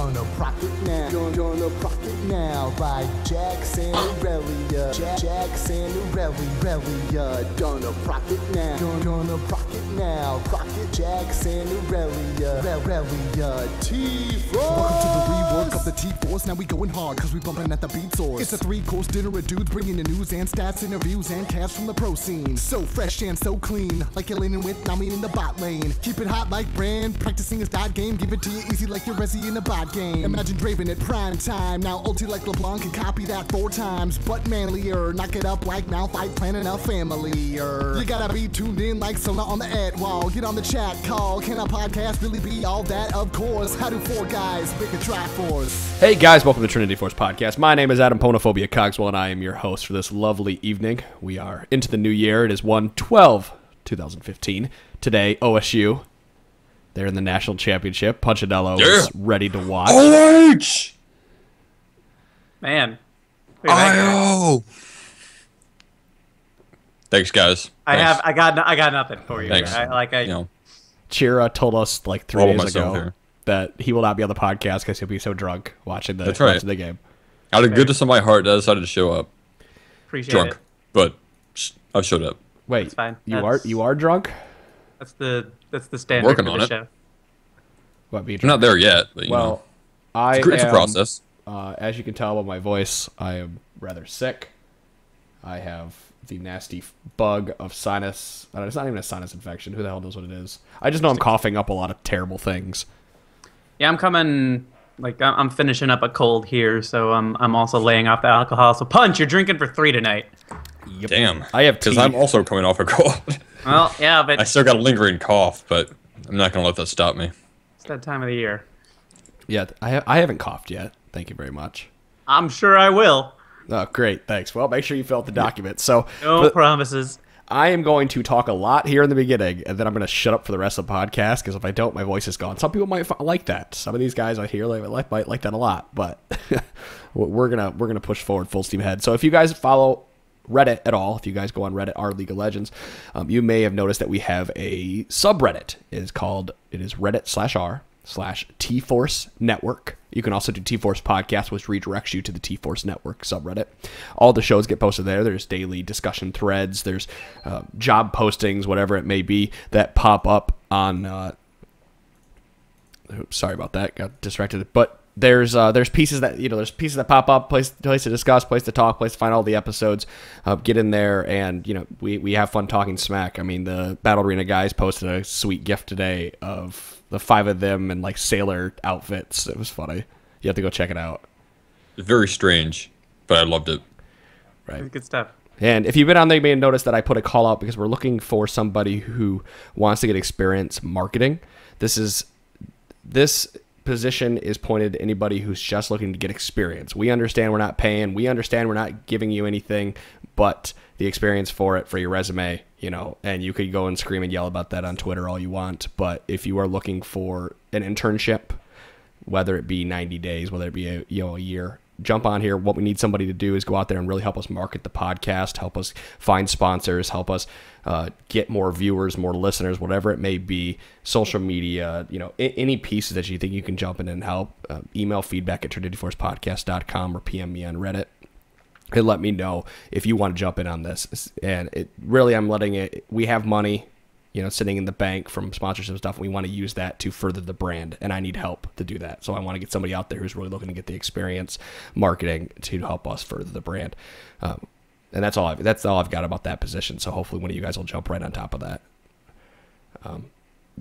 Gonna proc it now, gonna proc it now, like Jackson Aurelia, Jackson Aurelia. Gonna proc it now, gonna proc it now, proc it Jackson Aurelia. T-Force. Welcome to the rework of the T-Force. Now we going hard cause we bumping at the beat source. It's a 3-course dinner of dudes bringing the news and stats, interviews and casts from the pro scene. So fresh and so clean, like you're leaning with Nami in the bot lane. Keep it hot like brand, practicing his dot game. Give it to you easy like you're Resi in a bot game. Imagine Draven at prime time. Now ulti like LeBlanc can copy that 4 times, but manlier. Knock it up like now fight planning a family-er. You gotta be tuned in like Sona on the ad wall. Get on the chat call. Can a podcast really be all that? Of course. How do 4 guys make a Triforce? Hey guys, welcome to Trinity Force Podcast. My name is Adam pwnophobia Cogswell, and I am your host for this lovely evening. We are into the new year. It is 1/12/2015. Today, OSU. They're in the national championship. Punchinello is ready to watch. OH! Man. IO! Thanks, guys. I got nothing for you. Thanks. Chira told us like 3 Roll days myself ago here. that he will not be on the podcast because he'll be so drunk watching the, That's right. watching the game. Out of goodness of my heart, I decided to show up. Appreciate Drunk. it. But I've showed up. Wait, That's fine. you are drunk? That's the standard Working for on the it. show. What, be I'm not there yet, but you know. Well, I It's a am, process. as you can tell by my voice, I am rather sick. I have the nasty bug of sinus. It's not even a sinus infection. Who the hell knows what it is? I just know I'm coughing up a lot of terrible things. Yeah, I'm coming. I'm finishing up a cold here, so I'm also laying off the alcohol. So Punch, you're drinking for 3 tonight. Yep. Damn. I have Because tea. I'm also coming off a cold. Well, yeah, but I still got a lingering cough, but I'm not going to let that stop me. it's that time of the year. Yeah, I haven't coughed yet. Thank you very much. I'm sure I will. Oh, great. Thanks. Well, make sure you fill out the document. So, No promises. I am going to talk a lot here in the beginning, and then I'm going to shut up for the rest of the podcast, because if I don't, my voice is gone. Some people might like that. Some of these guys I hear might like that a lot, but we're gonna push forward full steam ahead. So if you guys follow Reddit at all, if you guys go on Reddit, our League of Legends, you may have noticed that we have a subreddit. It is Reddit/r/T-Force Network. You can also do T-Force Podcast, which redirects you to the T-Force Network subreddit. All the shows get posted there. There's daily discussion threads. There's job postings, whatever it may be, that pop up on... sorry about that. Got distracted. But there's pieces that pop up, place to discuss, place to talk, place to find all the episodes. Get in there, and we have fun talking smack. I mean, the Battle Arena guys posted a sweet GIF today of the 5 of them in like sailor outfits. It was funny. You have to go check it out. It's very strange, but I loved it. Right. Good stuff. And if you've been on there, you may have noticed that I put a call out because we're looking for somebody who wants to get experience marketing. This position is pointed to anybody who's just looking to get experience. We understand we're not paying. We understand we're not giving you anything but the experience for your resume, and you could go and scream and yell about that on Twitter all you want. But if you are looking for an internship, whether it be 90 days, whether it be a year, jump on here. What we need somebody to do is go out there and really help us market the podcast, help us find sponsors, help us get more viewers, more listeners, whatever it may be, social media, any pieces that you think you can jump in and help. Email feedback at trinityforcepodcast.com or PM me on Reddit and let me know if you want to jump in on this. And we have money, sitting in the bank from sponsorship stuff. We want to use that to further the brand, and I need help to do that. So I want to get somebody out there who's really looking to get the experience marketing to help us further the brand. And that's all I've got about that position. So hopefully one of you guys will jump right on top of that.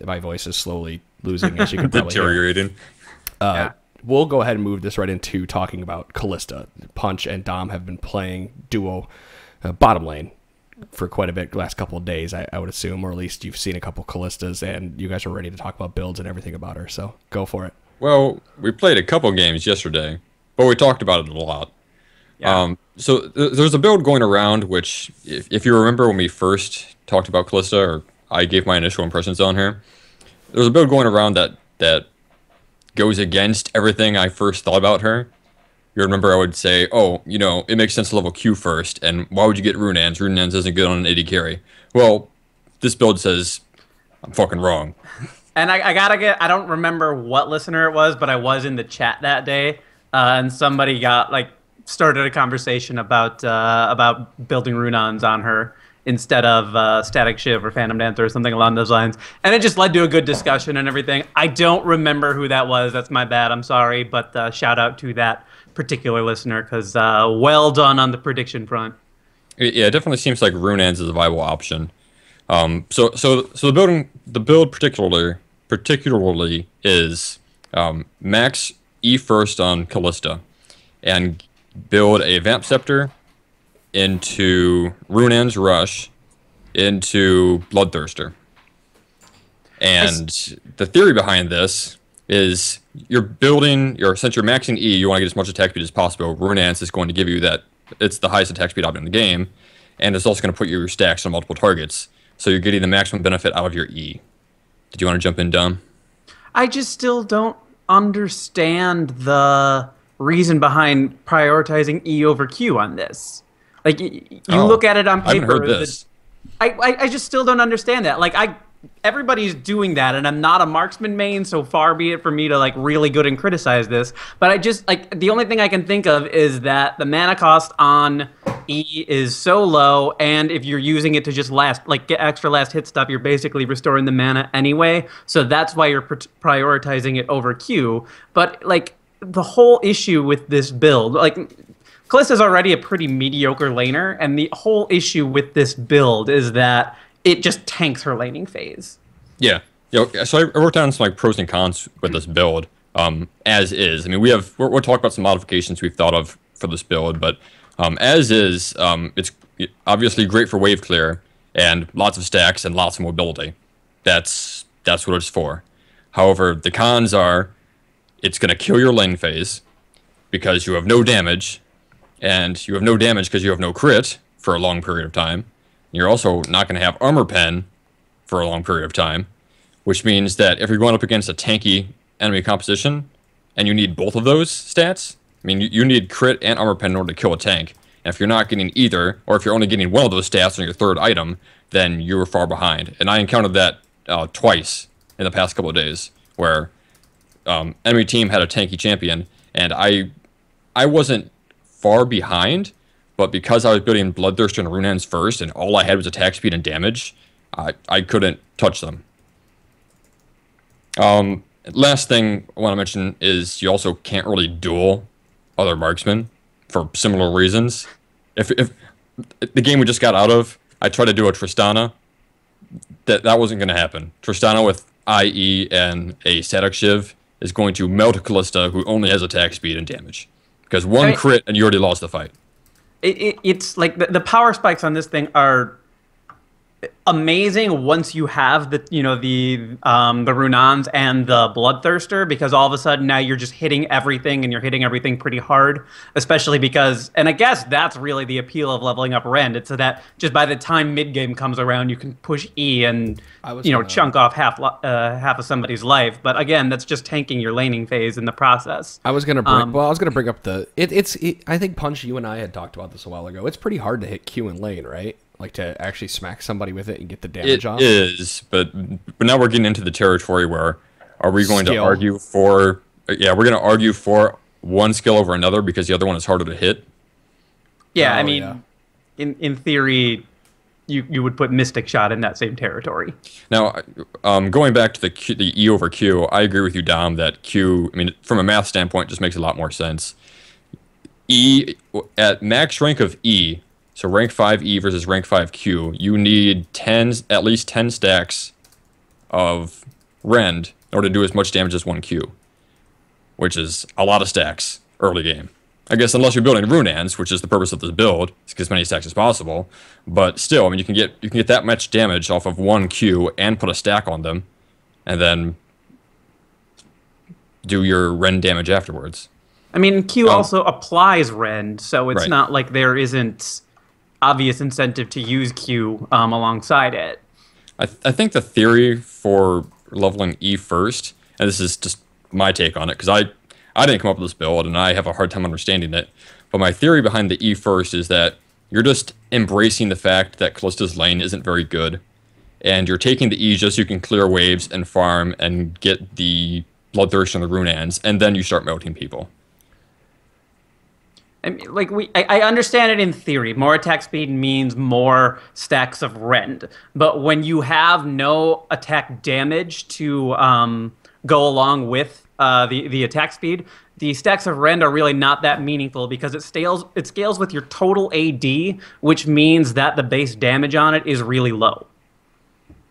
My voice is slowly losing, as you can probably hear. Deteriorating. We'll go ahead and move this right into talking about Kalista. Punch and Dom have been playing duo bottom lane for quite a bit the last couple of days, I would assume, or at least you've seen a couple Kalistas, and you guys are ready to talk about builds and everything about her, so go for it. Well, we played a couple games yesterday, but we talked about it a lot. Yeah. So there's a build going around, which, if you remember when we first talked about Kalista, or I gave my initial impressions on her, there's a build going around that goes against everything I first thought about her. You remember I would say, it makes sense to level Q first, and why would you get Runaans? Runaans isn't good on an AD carry. Well, this build says I'm fucking wrong. And I don't remember what listener it was, but I was in the chat that day, and somebody started a conversation about building Runaans on her instead of Static Shiv or Phantom Dancer or something along those lines. And it just led to a good discussion and everything. I don't remember who that was. That's my bad. I'm sorry. But shout out to that particular listener, because well done on the prediction front. Yeah, it definitely seems like Runaans is a viable option. So the build particularly is max E first on Kalista, and build a vamp scepter into Runaans-rush into Bloodthirster. And the theory behind this is since you're maxing E, you want to get as much attack speed as possible. Runaans is going to give you that. It's the highest attack speed option in the game, and it's also going to put your stacks on multiple targets, so you're getting the maximum benefit out of your E. Did you want to jump in, Dom? I just still don't understand the reason behind prioritizing E over Q on this. Like, you look at it on paper. I haven't heard this. I just still don't understand that. Like, everybody's doing that, and I'm not a marksman main, so far be it for me to really good and criticize this. But I just the only thing I can think of is that the mana cost on E is so low, and if you're using it to just get extra last hit stuff, you're basically restoring the mana anyway. So that's why you're prioritizing it over Q. But the whole issue with this build, Kalista's already a pretty mediocre laner, and the whole issue with this build is that it just tanks her laning phase. Yeah. So I wrote down some pros and cons with this build, as is. I mean, we'll talk about some modifications we've thought of for this build, but as is, it's obviously great for wave clear and lots of stacks and lots of mobility. That's what it's for. However, the cons are it's going to kill your lane phase because you have no damage, and you have no damage because you have no crit for a long period of time. You're also not going to have armor pen for a long period of time, which means that if you're going up against a tanky enemy composition and you need both of those stats, I mean, you need crit and armor pen in order to kill a tank. And if you're not getting either, or if you're only getting one of those stats on your third item, then you're far behind. And I encountered that twice in the past couple of days, where enemy team had a tanky champion, and I wasn't far behind, but because I was building Bloodthirster and Runaans first, and all I had was attack speed and damage, I couldn't touch them. Last thing I want to mention is you also can't really duel other marksmen for similar reasons. If the game we just got out of, I tried to do a Tristana, that wasn't going to happen. Tristana with IE and a Static Shiv is going to melt Kalista, who only has attack speed and damage. Because one crit and you already lost the fight. It's the power spikes on this thing are amazing once you have the Runaans and the Bloodthirster, because all of a sudden now you're just hitting everything, and you're hitting everything pretty hard, especially because, and I guess that's really the appeal of leveling up Rend. It's so that just by the time mid game comes around, you can push E and chunk off half of somebody's life. But again, that's just tanking your laning phase in the process. I was gonna bring up I think Punch, you and I had talked about this a while ago. It's pretty hard to hit Q in lane, right? To actually smack somebody with it and get the damage off? It is, but now we're getting into the territory where are we going to argue for... Yeah, we're going to argue for one skill over another because the other one is harder to hit. Yeah, I mean, in theory, you would put Mystic Shot in that same territory. Now, going back to the E over Q, I agree with you, Dom, that Q, I mean, from a math standpoint, just makes a lot more sense. E, at max rank of E, so rank 5 E versus rank 5 Q, you need at least 10 stacks of Rend in order to do as much damage as 1 Q, which is a lot of stacks early game. I guess unless you're building Runaans, which is the purpose of this build, to get as many stacks as possible. But still, I mean, you can get that much damage off of 1 Q and put a stack on them, and then do your Rend damage afterwards. I mean, Q also applies Rend, so it's not like there isn't obvious incentive to use Q alongside it. I think the theory for leveling E first, and this is just my take on it, because I didn't come up with this build, and I have a hard time understanding it, but my theory behind the E first is that you're just embracing the fact that Kalista's lane isn't very good, and you're taking the E just so you can clear waves and farm and get the Bloodthirst and the Runaans, and then you start melting people. I mean, like I understand it in theory. More attack speed means more stacks of rend. But when you have no attack damage to go along with the attack speed, the stacks of rend are really not that meaningful because it scales with your total AD, which means that the base damage on it is really low.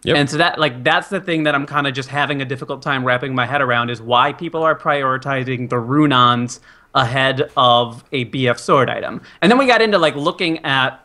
Yep. And so that's the thing that I'm kind of just having a difficult time wrapping my head around, is why people are prioritizing the Runaans ahead of a BF sword item. And then we got into like looking at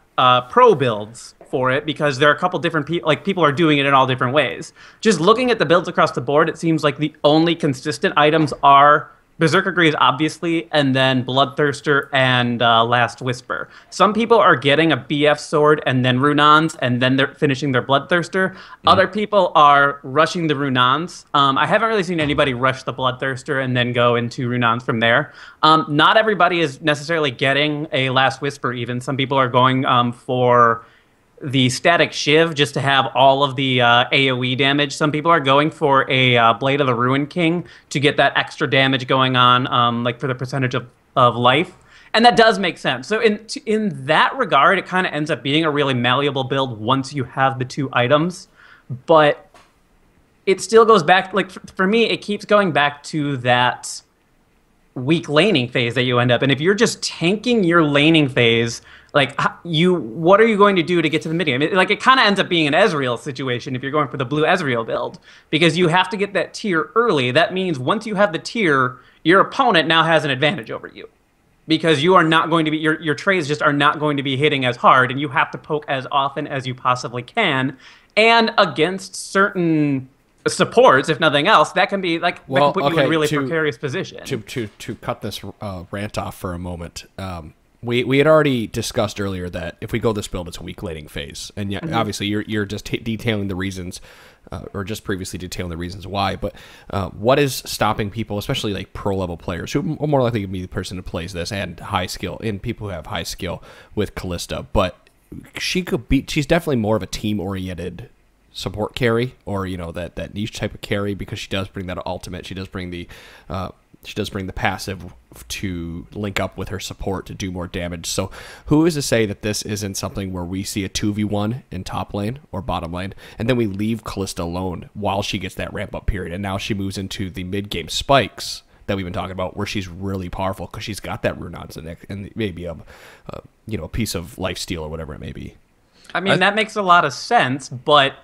pro builds for it, because there are a couple different people are doing it in all different ways. Just looking at the builds across the board, it seems like the only consistent items are Berserker Greaves, obviously, and then Bloodthirster and Last Whisper. Some people are getting a BF sword and then Runaans, and then they're finishing their Bloodthirster. Other people are rushing the Runaans. I haven't really seen anybody rush the Bloodthirster and then go into Runaans from there. Not everybody is necessarily getting a Last Whisper even. Some people are going for the static Shiv just to have all of the AoE damage. Some people are going for a Blade of the Ruin King to get that extra damage going on, like for the percentage of life. And that does make sense. So in that regard, it kind of ends up being a really malleable build once you have the two items. But it still goes back, like for me, it keeps going back to that weak laning phase that you end up. And if you're just tanking your laning phase, like what are you going to do to get to the mid game? It kind of ends up being an Ezreal situation if you're going for the blue Ezreal build, because you have to get that tier early. That means once you have the tier, your opponent now has an advantage over you, because you are not going to be, your trades just are not going to be hitting as hard, and you have to poke as often as you possibly can. And against certain supports, if nothing else, that can be like, that can put you in a really precarious position. To cut this rant off for a moment, we had already discussed earlier that if we go this build, it's a weak laning phase, and yet, obviously you're just detailing the reasons, or just previously detailing the reasons why. But what is stopping people, especially like pro level players, who are more likely to be the person who plays this and high skill, and people who have high skill with Kalista, but she's definitely more of a team oriented support carry, or that niche type of carry, because she does bring that ultimate. She does bring the passive to link up with her support to do more damage. So who is to say that this isn't something where we see a 2v1 in top lane or bottom lane, and then we leave Kalista alone while she gets that ramp up period, and now she moves into the mid game spikes that we've been talking about, where she's really powerful because she's got that Runaans and maybe a piece of lifesteal or whatever it may be. I mean, that makes a lot of sense, but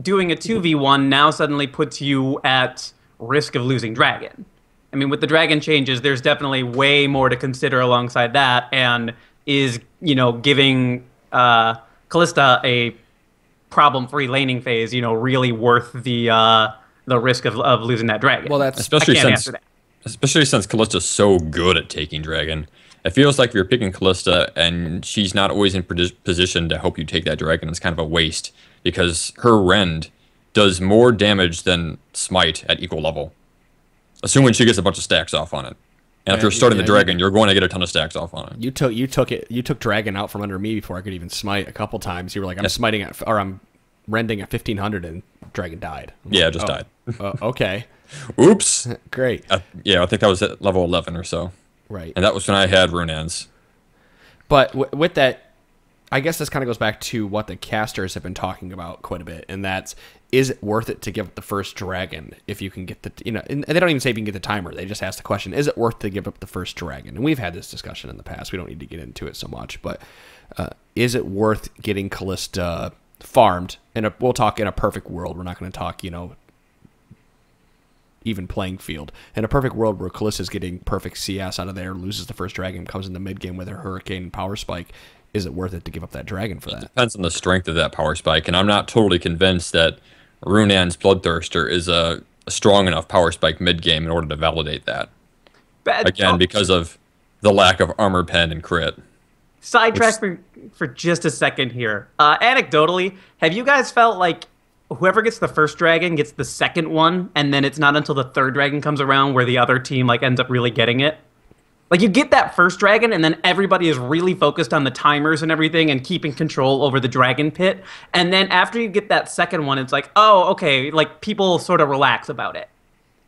doing a 2v1 now suddenly puts you at risk of losing Dragon. I mean, with the Dragon changes, there's definitely way more to consider alongside that, and is, giving Kalista a problem-free laning phase, really worth the risk of losing that Dragon. Well, that's especially since Kalista's so good at taking Dragon. It feels like if you're picking Kalista and she's not always in position to help you take that Dragon, it's kind of a waste, because her rend does more damage than Smite at equal level, assuming she gets a bunch of stacks off on it. And if you're starting the Dragon, you're going to get a ton of stacks off on it. You took Dragon out from under me before I could even smite a couple times. You were like, I'm rending at 1500, and Dragon died. Yeah, it just died. Okay. Oops. Great. I think that was at level 11 or so. Right. And that was when I had Runaans. But with that, I guess this kind of goes back to what the casters have been talking about quite a bit, and that's, is it worth it to give up the first Dragon if you can get the, and they don't even say if you can get the timer, they just ask the question, is it worth to give up the first Dragon? And we've had this discussion in the past, we don't need to get into it so much, but is it worth getting Kalista farmed? And we'll talk in a perfect world, we're not going to talk, even playing field. In a perfect world where Kalista's getting perfect CS out of there, loses the first Dragon, comes in the mid game with her Hurricane and Power Spike, is it worth it to give up that Dragon for that? It depends on the strength of that Power Spike, and I'm not totally convinced that Runaan's Bloodthirster is a strong enough Power Spike mid game in order to validate that. Again, because of the lack of armor pen and crit. Sidetrack for just a second here. Anecdotally, have you guys felt like whoever gets the first Dragon gets the second one, and then it's not until the third Dragon comes around where the other team ends up really getting it? Like, you get that first dragon, and then everybody is really focused on the timers and everything and keeping control over the dragon pit. And then after you get that second one, it's like, oh, okay, like, people sort of relax about it.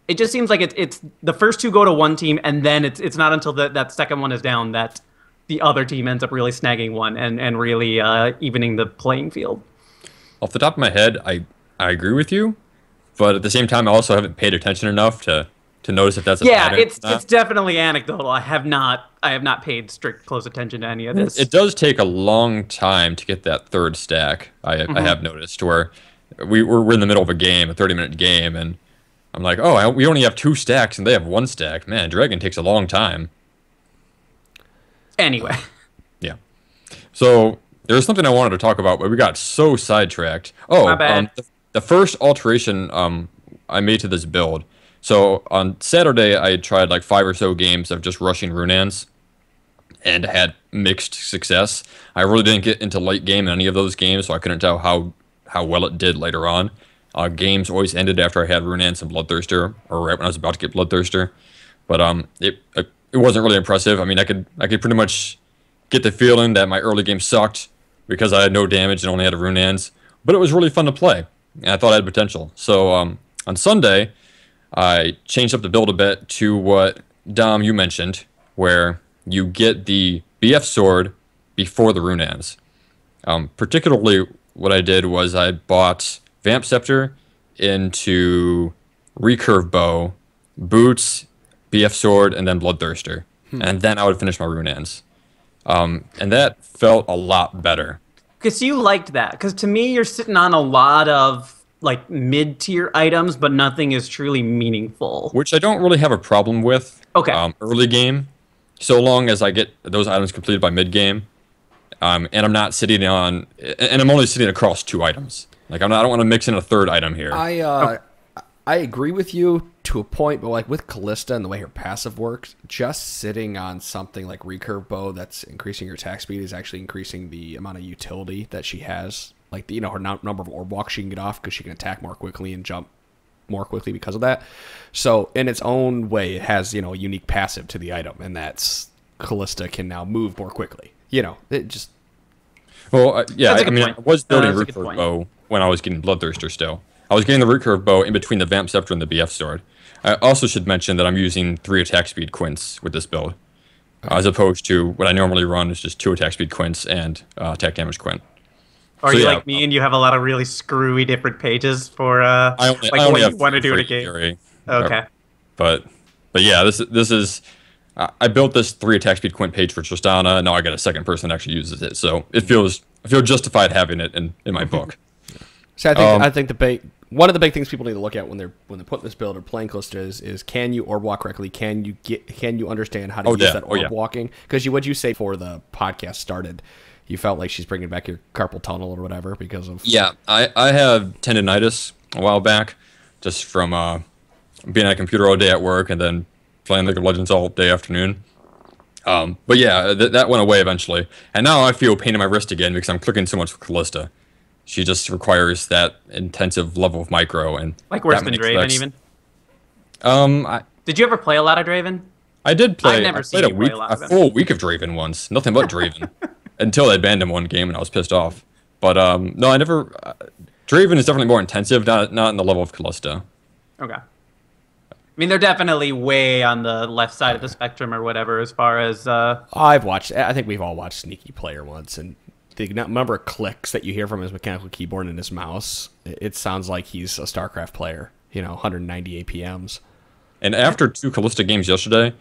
It just seems like it's the first two go to one team, and then it's not until that second one is down that the other team ends up really snagging one and really evening the playing field. Off the top of my head, I agree with you, but at the same time, I also haven't paid attention enough to notice if that's a pattern. Yeah, it's definitely anecdotal. I have not paid strict close attention to any of this. It does take a long time to get that third stack. I have noticed where we're in the middle of a game, a 30-minute game, and I'm like, oh, we only have 2 stacks and they have 1 stack. Man, Dragon takes a long time. Anyway. Yeah. So there's something I wanted to talk about, but we got so sidetracked. Oh, my bad. The first alteration I made to this build. So on Saturday, I tried like 5 or so games of just rushing Runaans and had mixed success. I really didn't get into late game in any of those games, so I couldn't tell how well it did later on. Games always ended after I had Runaans and Bloodthirster, or right when I was about to get Bloodthirster. But it wasn't really impressive. I mean, I could pretty much get the feeling that my early game sucked because I had no damage and only had Runaans. But it was really fun to play, and I thought I had potential. So on Sunday, I changed up the build a bit to what, Dom, you mentioned, where you get the BF sword before the Runaans. Particularly, what I did was I bought Vamp Scepter into recurve bow, boots, BF sword, and then Bloodthirster. And then I would finish my Runaans. And that felt a lot better. Because you liked that. Because to me, you're sitting on a lot of like mid-tier items, but nothing is truly meaningful. Which I don't really have a problem with. Okay. Early game, so long as I get those items completed by mid-game, and I'm not sitting on, and I'm only sitting across 2 items. Like I don't want to mix in a 3rd item here. I agree with you to a point, but like with Kalista and the way her passive works, just sitting on something like recurve bow that's increasing your attack speed is actually increasing the amount of utility that she has. Like, her number of orb walks she can get off because she can attack more quickly and jump more quickly because of that. So, in its own way, it has, a unique passive to the item, and that's Kalista can now move more quickly. It just... Well, yeah, I mean, point. I was building recurve bow when I was getting Bloodthirster still. I was getting the recurve bow in between the Vamp Scepter and the BF sword. I also should mention that I'm using 3 attack speed quints with this build, as opposed to what I normally run is just 2 attack speed quints and attack damage quint. Or you like me and you have a lot of really screwy different pages for I only what you want to do in a game. Theory. Okay. But yeah, this is I built this 3 attack speed quint page for Tristana, and now I got a second person that actually uses it. So I feel justified having it in my book. So I think one of the big things people need to look at when they're putting this build or playing Kalista is can you orb walk correctly? Can you understand how to use that orb walking? Because what'd you say before the podcast started? You felt like she's bringing back your carpal tunnel or whatever because of... Yeah, I have tendonitis a while back, just from being at a computer all day at work and then playing League of Legends all day afternoon. But yeah, that went away eventually. And now I feel pain in my wrist again because I'm clicking so much with Kalista. She just requires that intensive level of micro. And like worse than Draven even? Did you ever play a lot of Draven? I did play. I've never seen you play a lot of a full week of Draven once. Nothing but Draven. Until they banned him one game and I was pissed off. But no, I never... Draven is definitely more intensive, not in the level of Kalista. Okay. I mean, they're definitely way on the left side of the spectrum or whatever as far as... I think we've all watched Sneaky Player once, and the number of clicks that you hear from his mechanical keyboard and his mouse, it sounds like he's a StarCraft player. 190 APMs. And after 2 Kalista games yesterday,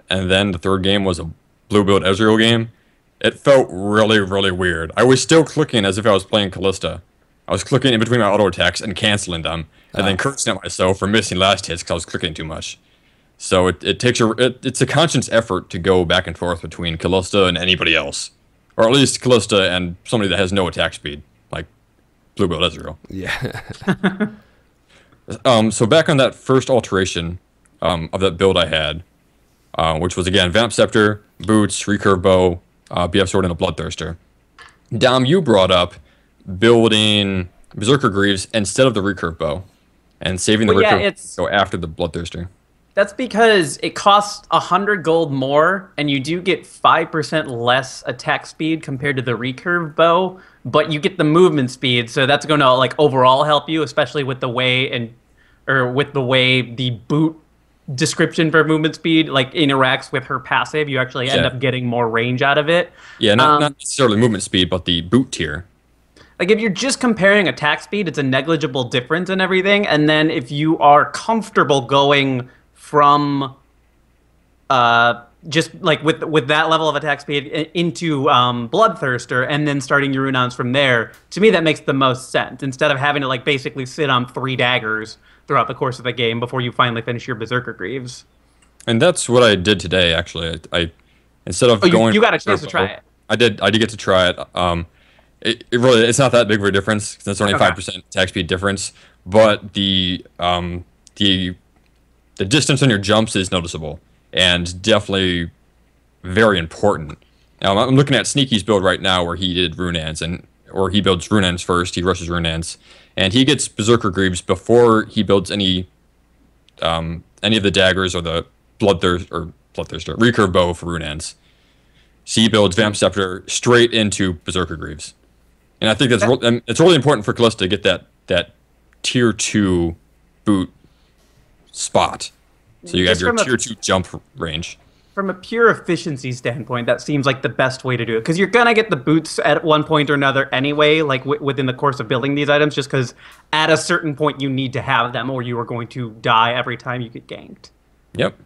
and then the 3rd game was a blue build Ezreal game, it felt really, really weird. I was still clicking as if I was playing Kalista. I was clicking in between my auto attacks and canceling them, and then cursing at myself for missing last hits because I was clicking too much. So it takes it's a conscious effort to go back and forth between Kalista and anybody else, or at least Kalista and somebody that has no attack speed, like blue build Ezreal. Yeah. So back on that first alteration of that build I had, which was again Vamp Scepter, boots, recurve bow, BF sword, and a Bloodthirster. Dom, you brought up building Berserker Greaves instead of the recurve bow, and saving the recurve go after the Bloodthirster. That's because it costs 100 gold more, and you do get 5% less attack speed compared to the recurve bow, but you get the movement speed, so that's going to like overall help you, especially with the way the boot description for movement speed like interacts with her passive. You actually end up getting more range out of it. Yeah, not necessarily movement speed, but the boot tier. Like if you're just comparing attack speed, it's a negligible difference in everything, and then if you are comfortable going from just like with that level of attack speed into Bloodthirster and then starting your Runaans from there, to me that makes the most sense, instead of having to like basically sit on 3 daggers throughout the course of the game before you finally finish your Berserker Greaves. And that's what I did today, actually. I instead of going... You got a chance to try it. I did get to try it. It's not that big of a difference, because it's only 5% attack speed difference, but the distance on your jumps is noticeable, and definitely very important. Now, I'm looking at Sneaky's build right now, where he did Runaans, or he builds Runaans first, he rushes Runaans, and he gets Berserker Greaves before he builds any of the daggers or the Bloodthirster, recurve bow for Runaans. So he builds Vamp Scepter straight into Berserker Greaves. And I think it's really important for Kalista to get that tier 2 boot spot. So you have your tier 2 jump range. From a pure efficiency standpoint, that seems like the best way to do it, because you're gonna get the boots at one point or another anyway, like within the course of building these items, just because at a certain point you need to have them, or you are going to die every time you get ganked. Yep,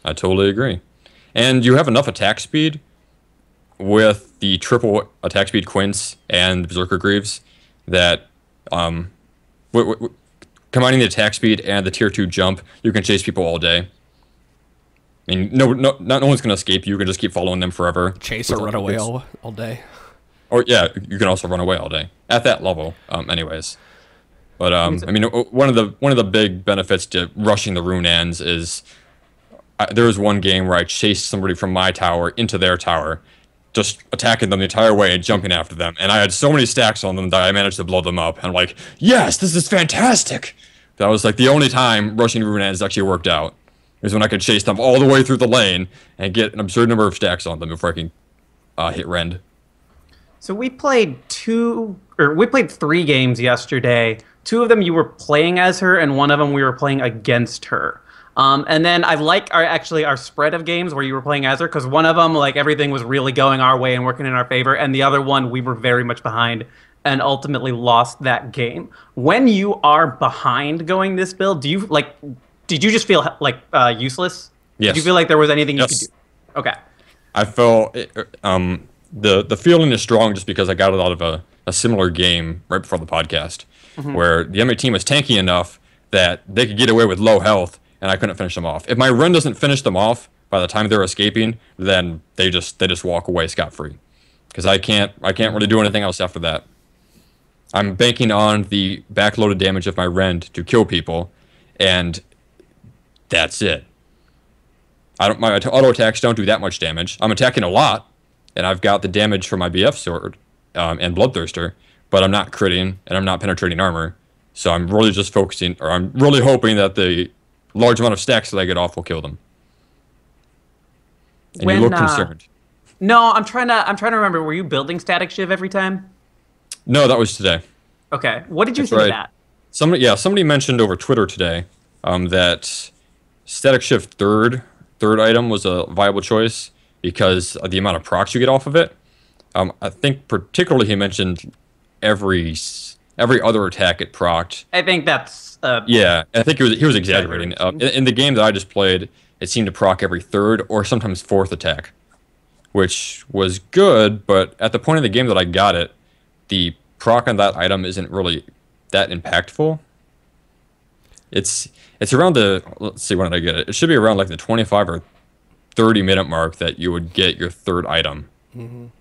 I totally agree. And you have enough attack speed with the triple attack speed quints and Berserker Greaves that combining the attack speed and the tier 2 jump, you can chase people all day. I mean, no one's going to escape you. You can just keep following them forever. Chase or run away all day. Or, yeah, you can also run away all day. At that level, anyways. But, I mean, one of the big benefits to rushing the Runaans is... there was one game where I chased somebody from my tower into their tower, just attacking them the entire way and jumping after them. And I had so many stacks on them that I managed to blow them up. And I'm like, yes, this is fantastic! That was like the only time rushing Runaans actually worked out. Is when I could chase them all the way through the lane and get an absurd number of stacks on them before I can hit rend. So we played 3 games yesterday. 2 of them you were playing as her, and 1 of them we were playing against her. And then I like our spread of games where you were playing as her, because one of them, like, everything was really going our way and working in our favor, and the other one we were very much behind and ultimately lost that game. When you are behind going this build, did you just feel like useless? Yes. Did you feel like there was anything you could do? Okay. I felt the feeling is strong just because I got it out of a similar game right before the podcast, where the enemy team was tanky enough that they could get away with low health, and I couldn't finish them off. If my run doesn't finish them off by the time they're escaping, then they just walk away scot-free, because I can't really do anything else after that. I'm banking on the backloaded damage of my rend to kill people, and that's it. My auto attacks don't do that much damage. I'm attacking a lot, and I've got the damage from my BF sword and Bloodthirster, but I'm not critting and I'm not penetrating armor. So I'm really just focusing, or I'm really hoping that the large amount of stacks that I get off will kill them. And you look concerned. No, I'm trying to remember. Were you building Static Shiv every time? No, that was today. Okay. What did you think of that? Somebody mentioned over Twitter today that Static Shiv third item was a viable choice because of the amount of procs you get off of it. I think particularly he mentioned every other attack it procced. I think that's... yeah, I think he was exaggerating. In the game that I just played, it seemed to proc every 3rd or sometimes 4th attack, which was good, but at the point of the game that I got it, the proc on that item isn't really that impactful. It's around let's see, when did I get it? It should be around like the 25 or 30 minute mark that you would get your 3rd item,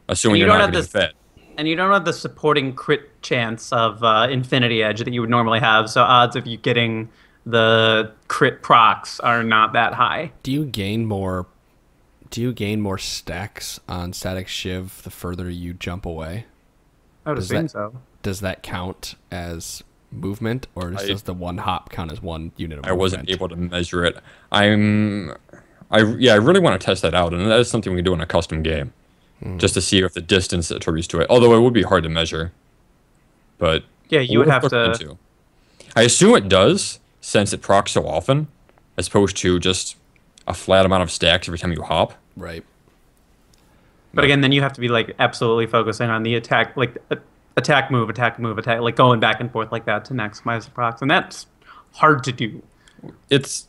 assuming you're not getting fed. And you don't have the supporting crit chance of Infinity Edge that you would normally have, so odds of you getting the crit procs are not that high. Do you gain more stacks on Static Shiv the further you jump away? I would assume so. Does that count as movement, or does the one hop count as one unit of movement? I wasn't able to measure it. I really want to test that out, and that is something we can do in a custom game, just to see if the distance attributes to it. Although it would be hard to measure, but Yeah, you would have to. I assume it does, since it procs so often, as opposed to just a flat amount of stacks every time you hop. Right. But again, then you have to be like absolutely focusing on the attack, like attack, move, like going back and forth like that to maximize the procs, and that's hard to do. It's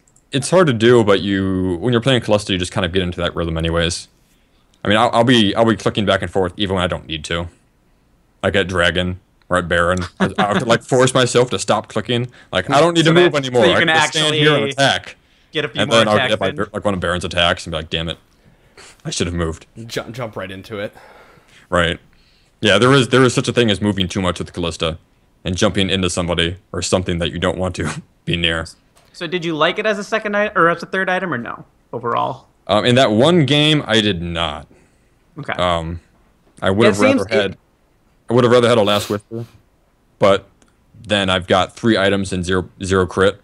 hard to do, but when you're playing Kalista, you just kind of get into that rhythm anyways. I mean, I'll be clicking back and forth even when I don't need to, like at Dragon or at Baron. I have to like force myself to stop clicking. Like I don't need to move anymore. So you I can can just stand here and attack. Get a few And more then I'll attacks get like one of Baron's attacks and be like, damn it, I should have moved. Jump right into it. Right. Yeah, there is such a thing as moving too much with Kalista and jumping into somebody or something that you don't want to be near. So did you like it as a second item or as a third item or no overall? In that one game, I did not. Okay. I would have rather had a Last Whisper, but then I've got 3 items and zero crit,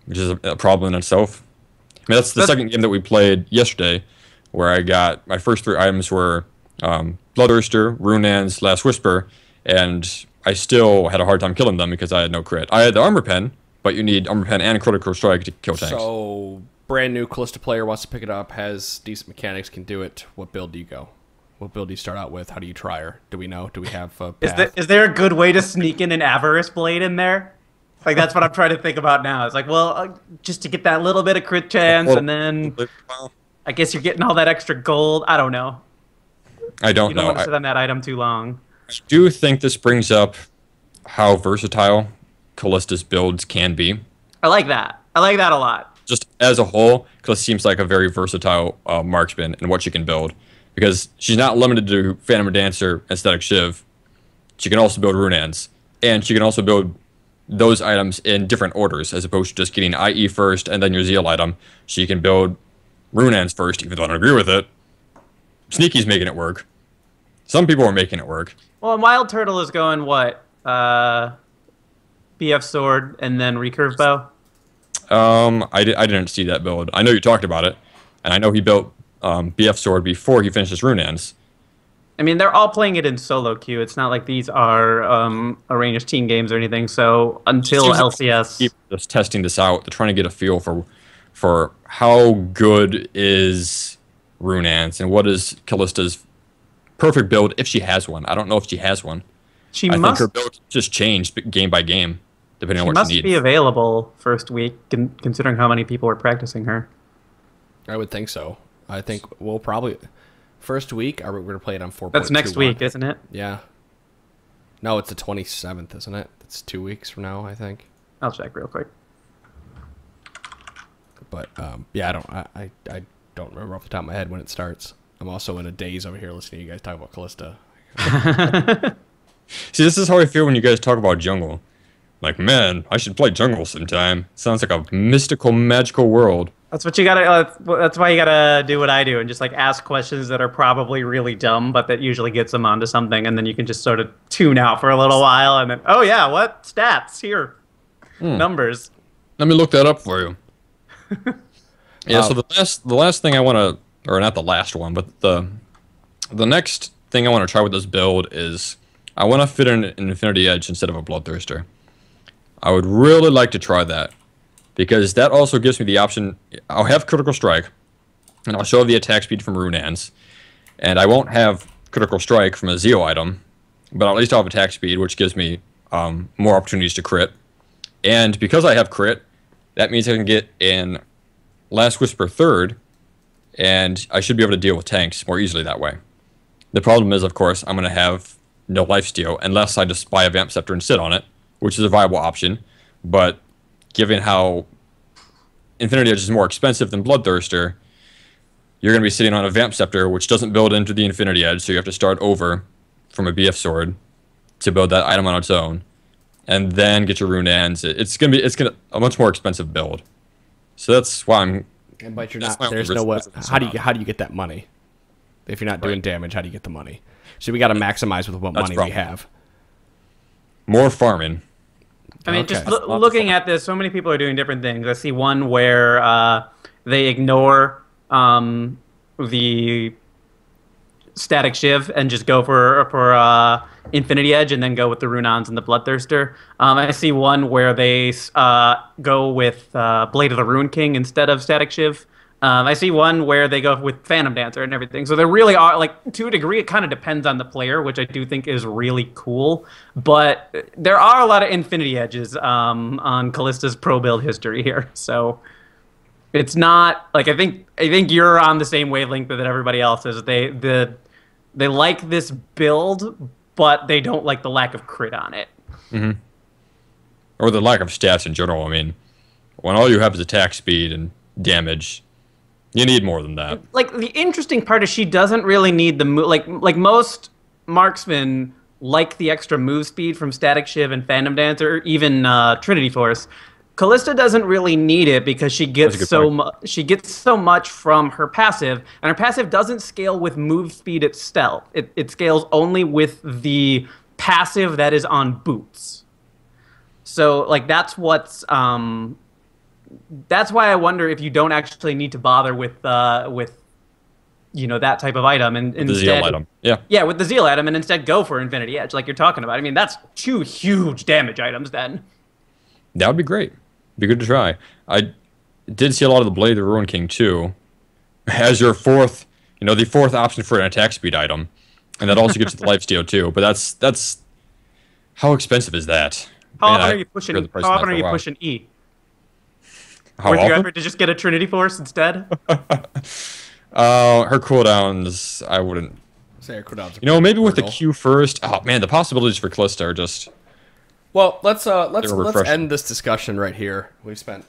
which is a problem in itself. I mean, that's the second game that we played yesterday, where I got my first 3 items were Bloodthirster, Runaans, Last Whisper, and I still had a hard time killing them because I had no crit. I had the armor pen, but you need armor pen and critical strike to kill tanks. So, brand new Kalista player wants to pick it up, has decent mechanics, can do it. What build do you go? What build do you start out with? How do you try her? Do we know? Do we have a path? Is there a good way to sneak in an Avarice Blade in there? Like, that's what I'm trying to think about now. It's like, well, just to get that little bit of crit chance, and then I guess you're getting all that extra gold. I don't know. I don't You know. don't want to sit on that item too long. I do think this brings up how versatile Kalista's builds can be. I like that. I like that a lot. Just as a whole, Kalista seems like a very versatile marksman in what she can build. Because she's not limited to Phantom Dancer and Static Shiv. She can also build Runaans. And she can also build those items in different orders, as opposed to just getting IE first and then your Zeal item. She can build Runaans first, even though I don't agree with it. Sneaky's making it work. Some people are making it work. Well, and Wild Turtle is going what? BF Sword and then Recurve Bow? I didn't see that build. I know you talked about it. And I know he built BF Sword before he finished his Runaans. I mean, they're all playing it in solo queue. It's not like these are arranged team games or anything. So until LCS, Keep just testing this out. They're trying to get a feel for how good is Runaans and what is Kalista's perfect build if she has one. I don't know if she has one. I think her build just changed game by game depending on what she needs. She must be available first week, considering how many people are practicing her. I would think so. I think we'll probably first week. We're going to play it on 4.21. That's next week, isn't it? Yeah. No, it's the 27th, isn't it? It's 2 weeks from now, I think. I'll check real quick. But yeah, I don't remember off the top of my head when it starts. I'm also in a daze over here listening to you guys talk about Kalista. See, this is how I feel when you guys talk about jungle. Like, man, I should play jungle sometime. Sounds like a mystical, magical world. That's what you gotta. That's why you gotta do what I do and just like ask questions that are probably really dumb, but that usually gets them onto something, and then you can just sort of tune out for a little while, and then oh yeah, what stats here, numbers. Let me look that up for you. Yeah. So the last thing I want to, or not the last one, but the next thing I want to try with this build is I want to fit in an Infinity Edge instead of a Bloodthirster. I would really like to try that. Because that also gives me the option, I'll have Critical Strike, and I'll show the attack speed from Runaans, and I won't have Critical Strike from a Zeal item, but at least I'll have attack speed, which gives me more opportunities to crit. And because I have crit, that means I can get in Last Whisper third, and I should be able to deal with tanks more easily that way. The problem is, of course, I'm going to have no lifesteal, unless I just buy a Vamp Scepter and sit on it, which is a viable option, but given how Infinity Edge is more expensive than Bloodthirster, you're going to be sitting on a Vamp Scepter, which doesn't build into the Infinity Edge, so you have to start over from a BF Sword to build that item on its own, and then get your Runaans. It's going to be a much more expensive build. So that's why I'm. But you're not. There's no way. How do you get that money? If you're not doing damage, how do you get the money? So we got to maximize with what money we have. More farming. I mean, Okay. just looking at this, so many people are doing different things. I see one where they ignore the static Shiv and just go for Infinity Edge and then go with the Runaans and the Bloodthirster. I see one where they go with Blade of the Ruin King instead of static Shiv. I see one where they go with Phantom Dancer and everything. So there really are, like, to a degree, it kind of depends on the player, which I do think is really cool. But there are a lot of Infinity Edges on Kalista's pro build history here. So it's not like I think you're on the same wavelength that everybody else is. They like this build, but they don't like the lack of crit on it. Mm-hmm. Or the lack of stats in general. I mean, when all you have is attack speed and damage, you need more than that. Like, the interesting part is she doesn't really need the move. Like most marksmen like the extra move speed from Static Shiv and Phantom Dancer, or even Trinity Force. Kalista doesn't really need it because she gets so much from her passive, and her passive doesn't scale with move speed itself. It scales only with the passive that is on boots. So, like, that's what's that's why I wonder if you don't actually need to bother with you know, that type of item and instead, the Zeal item. Yeah, with the Zeal item, and instead go for Infinity Edge like you're talking about. I mean, that's 2 huge damage items then. That would be great. Be good to try. I did see a lot of the Blade of the Ruin King too, as your fourth, you know, the fourth option for an attack speed item, and that also gives you the lifesteal too. But that's how expensive is that? How often are you pushing E? How Would you often? ever to just get a Trinity Force instead? Her cooldowns, I wouldn't. Say her cooldowns. You know, maybe with the Q first. Oh man, the possibilities for Kalista are just. Well, let's refreshing. end this discussion right here. We've spent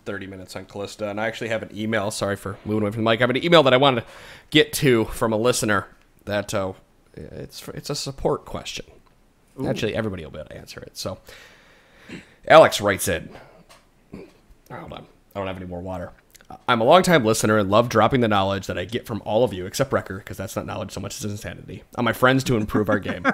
30 minutes on Kalista, and I actually have an email. Sorry for moving away from the mic. I have an email that I wanted to get to from a listener. That it's a support question. Ooh. Actually, everybody will be able to answer it. So, Alex writes in. Hold on, I don't have any more water. I'm a longtime listener and love dropping the knowledge that I get from all of you, except Wrecker, because that's not knowledge so much as insanity, on my friends to improve our game.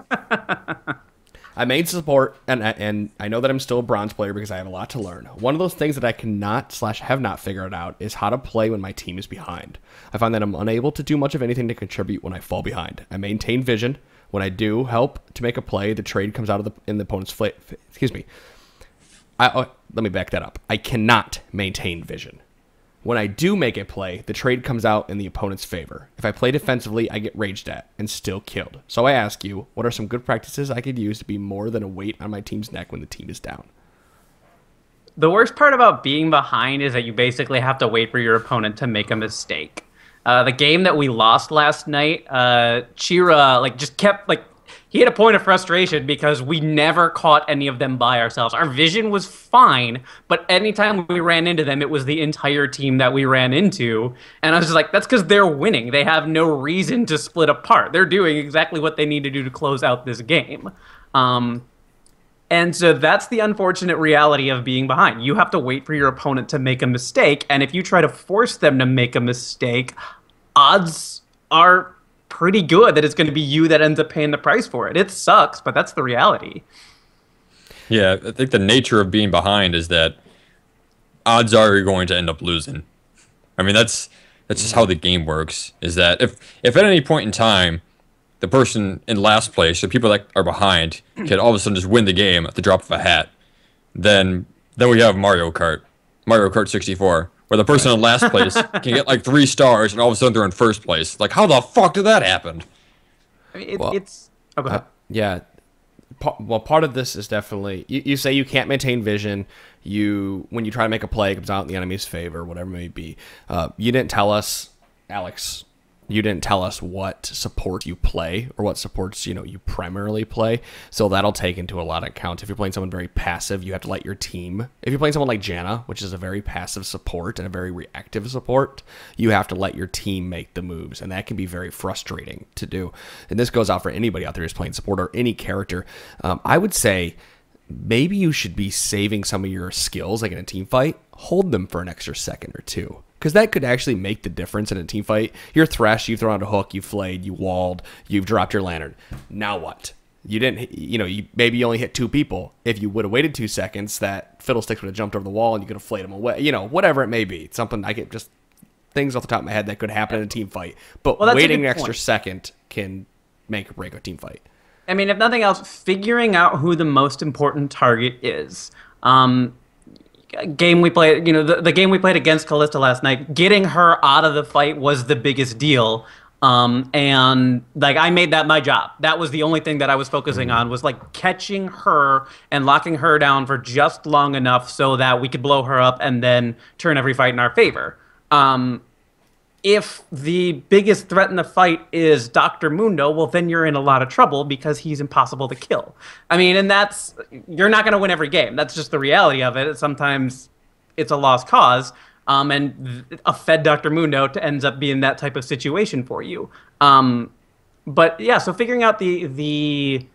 I made support, and I know that I'm still a bronze player because I have a lot to learn. One of those things that I cannot/have not figured out is how to play when my team is behind. I find that I'm unable to do much of anything to contribute when I fall behind. I maintain vision. When I do help to make a play, the trade comes out of in the opponent's excuse me. Let me back that up. I cannot maintain vision. When I do make a play, the trade comes out in the opponent's favor. If I play defensively, I get raged at and still killed. So I ask you, what are some good practices I could use to be more than a weight on my team's neck when the team is down? The worst part about being behind is that you basically have to wait for your opponent to make a mistake. The game that we lost last night, Chira just kept he had a point of frustration because we never caught any of them by ourselves. Our vision was fine, but anytime we ran into them, it was the entire team that we ran into. And I was just like, that's because they're winning. They have no reason to split apart. They're doing exactly what they need to do to close out this game. And so that's the unfortunate reality of being behind. You have to wait for your opponent to make a mistake, and if you try to force them to make a mistake, odds are pretty good that it's going to be you that ends up paying the price for it. It sucks, but that's the reality. Yeah, I think the nature of being behind is that odds are you're going to end up losing. I mean, that's just how the game works, is that if at any point in time the person in last place, the people that are behind, can all of a sudden just win the game at the drop of a hat, then we have Mario Kart 64, where the person in last place can get 3 stars, and all of a sudden they're in first place. Like, how the fuck did that happen? I mean, it's... Oh, go ahead. Yeah. Well, part of this is definitely... You say you can't maintain vision. When you try to make a play, it comes out in the enemy's favor, whatever it may be. You didn't tell us, Alex... You didn't tell us what support you play or what supports, you primarily play. So that'll take into a lot of account. If you're playing someone very passive, you have to let your team. If you're playing someone like Janna, which is a very passive support and a very reactive support, you have to let your team make the moves. And that can be very frustrating to do. And this goes out for anybody out there who's playing support or any character. I would say maybe you should be saving some of your skills, like in a team fight. Hold them for an extra second or two. Because that could actually make the difference in a team fight. You're Thresh, you've thrown out a hook, you've flayed, you walled, you've dropped your lantern. Now what? You didn't, maybe you only hit 2 people. If you would have waited 2 seconds, that fiddlesticks would have jumped over the wall and you could have flayed them away. Whatever it may be. Something I get just things off the top of my head that could happen in a team fight. But waiting an extra second can make or break a team fight. I mean, if nothing else, figuring out who the most important target is. Game we played, the game we played against Kalista last night, getting her out of the fight was the biggest deal. And like I made that my job. That was the only thing that I was focusing on, was like catching her and locking her down for just long enough so that we could blow her up and then turn every fight in our favor. If the biggest threat in the fight is Dr. Mundo, well, then you're in a lot of trouble because he's impossible to kill. I mean, and you're not going to win every game. That's just the reality of it. Sometimes it's a lost cause. And a fed Dr. Mundo ends up being that type of situation for you. But yeah, so figuring out the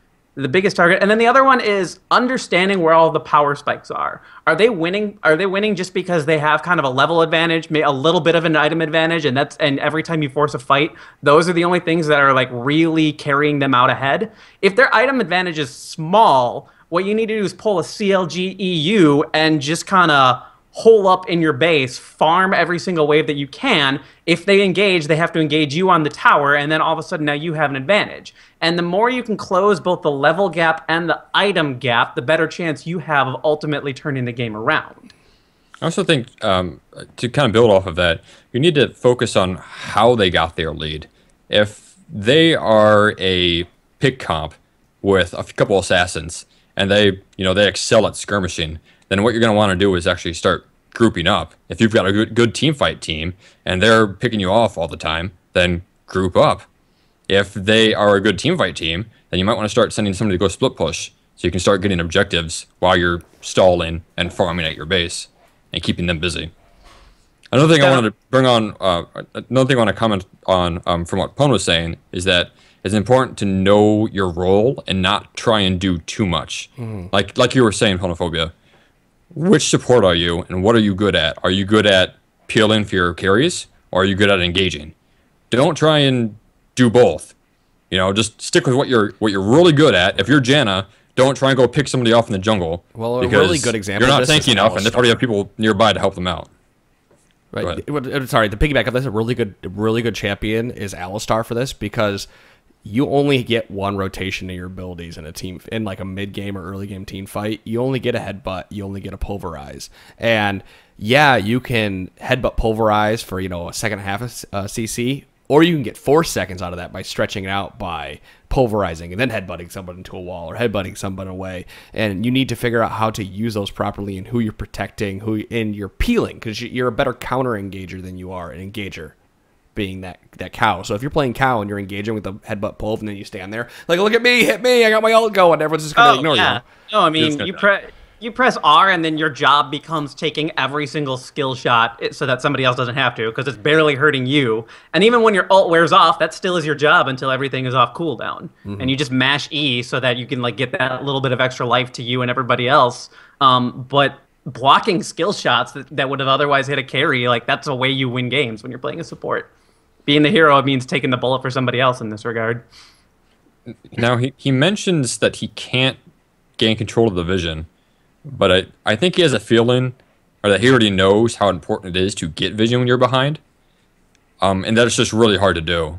biggest target, and then the other one is understanding where all the power spikes are. Are they winning? Are they winning just because they have kind of a level advantage, a little bit of an item advantage, and every time you force a fight, those are the only things that are like really carrying them out ahead? If their item advantage is small, what you need to do is pull a CLG EU and just kind of hole up in your base, farm every single wave that you can. If they engage, they have to engage you on the tower, and then all of a sudden now you have an advantage. And the more you can close both the level gap and the item gap, the better chance you have of ultimately turning the game around. I also think, to kind of build off of that, you need to focus on how they got their lead. If they are a pick comp with a couple assassins, and they excel at skirmishing, then what you're going to want to do is actually start grouping up. If you've got a good team fight team and they're picking you off all the time, then group up. If they are a good team fight team, then you might want to start sending somebody to go split push so you can start getting objectives while you're stalling and farming at your base and keeping them busy. Another thing I wanted to bring on, another thing I want to comment on from what Pwn was saying is that it's important to know your role and not try and do too much. Like you were saying, pwnophobia. Which support are you, and what are you good at? Are you good at peeling for your carries, or are you good at engaging? Don't try and do both. Just stick with what you're really good at. If you're Janna, don't try and go pick somebody off in the jungle. Well, a really good example. You're not tanky enough, and they probably have people nearby to help them out. Right. Sorry, to piggyback on this, a really good champion is Alistar for this, because you only get one rotation of your abilities in a team, in like a mid game or early game team fight. You only get a headbutt, you only get a pulverize, and yeah, you can headbutt pulverize for a second half of CC, or you can get 4 seconds out of that by stretching it out by pulverizing and then headbutting someone into a wall or headbutting someone away. And you need to figure out how to use those properly and who you're protecting, and you're peeling, because you're a better counter engager than you are an engager, being that cow. So if you're playing cow and you're engaging with the headbutt pulve and then you stand there like, look at me, hit me, I got my ult going, everyone's just gonna ignore you. No, I mean, you press R and then your job becomes taking every single skill shot so that somebody else doesn't have to, because it's barely hurting you. And even when your ult wears off, that still is your job until everything is off cooldown. And you just mash E so that you can like get that little bit of extra life to you and everybody else. But blocking skill shots that would have otherwise hit a carry, like that's a way you win games when you're playing a support. Being the hero means taking the bullet for somebody else in this regard. Now, he mentions that he can't gain control of the vision, but I think he has a feeling, or that he already knows how important it is to get vision when you're behind, and that it's just really hard to do.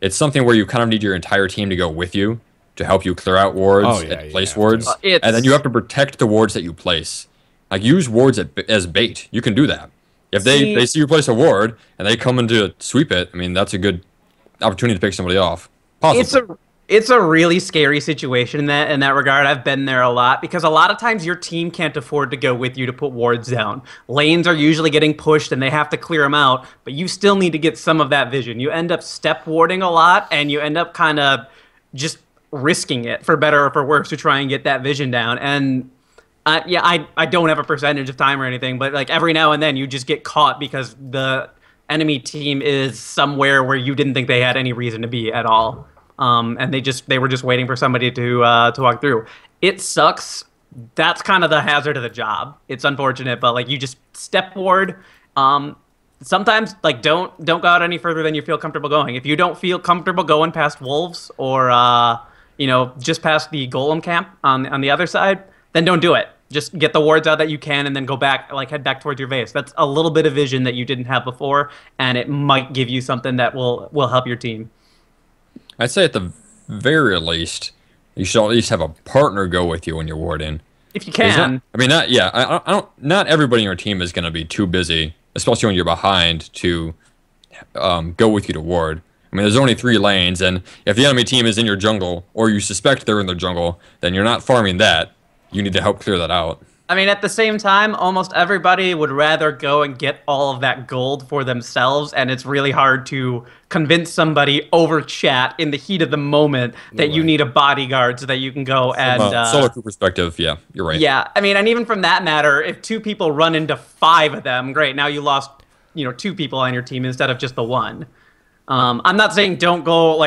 It's something where you kind of need your entire team to go with you to help you clear out wards and place wards, and then you have to protect the wards that you place. Like, use wards as bait. You can do that. If they see you place a ward and they come in to sweep it, I mean, that's a good opportunity to pick somebody off. Possibly. It's a really scary situation in that regard. I've been there a lot, because a lot of times your team can't afford to go with you to put wards down. Lanes are usually getting pushed and they have to clear them out, but you still need to get some of that vision. You end up step warding a lot, and you end up kind of just risking it, for better or for worse, to try and get that vision down. And I don't have a percentage of time or anything, but like every now and then you just get caught because the enemy team is somewhere where you didn't think they had any reason to be at all. And they were just waiting for somebody to walk through. It sucks. That's kind of the hazard of the job. It's unfortunate, but like you just step ward. Sometimes like don't go out any further than you feel comfortable going. If you don't feel comfortable going past wolves or just past the golem camp on the other side, then don't do it. Just get the wards out that you can, and then go back, head back towards your base. That's a little bit of vision that you didn't have before, and it might give you something that will help your team. I'd say at the very least, you should at least have a partner go with you when you're warding. If you can. Not everybody in your team is going to be too busy, especially when you're behind, to go with you to ward. I mean, there's only 3 lanes, and if the enemy team is in your jungle, or you suspect they're in their jungle, then you're not farming that. You need to help clear that out. I mean, at the same time, almost everybody would rather go and get all of that gold for themselves, and it's really hard to convince somebody over chat in the heat of the moment that you need a bodyguard so that you can go and... From a solo crew perspective, yeah, you're right. Yeah, I mean, and even from that matter, if 2 people run into 5 of them, great, now you lost, 2 people on your team instead of just the 1. I'm not saying don't go,